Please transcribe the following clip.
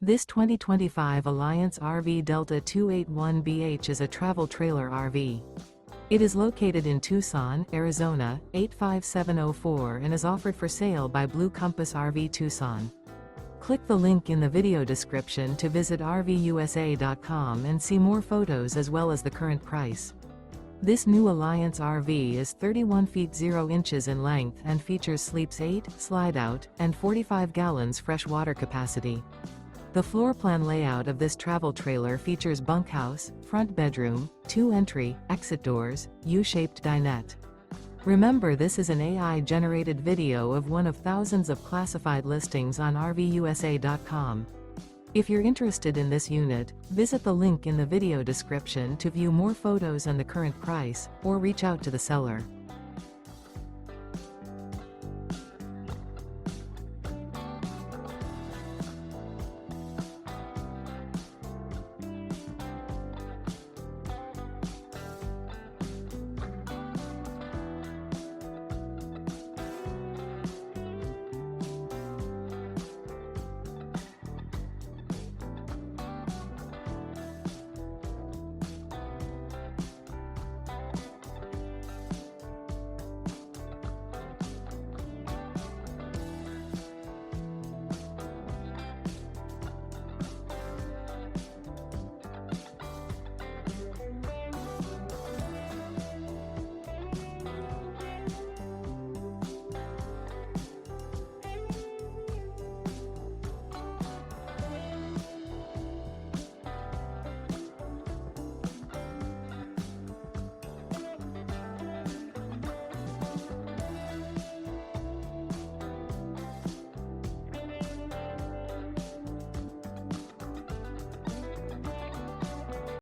This 2025 Alliance RV Delta 281BH is a travel trailer RV. It is located in Tucson, Arizona, 85704 and is offered for sale by Blue Compass RV Tucson. Click the link in the video description to visit RVUSA.com and see more photos as well as the current price. This new Alliance RV is 31 feet 0 inches in length and features sleeps 8, slide-out, and 45 gallons fresh water capacity. The floor plan layout of this travel trailer features bunkhouse, front bedroom, 2 entry, exit doors, U-shaped dinette. Remember, this is an AI-generated video of one of thousands of classified listings on RVUSA.com. If you're interested in this unit, visit the link in the video description to view more photos and the current price, or reach out to the seller.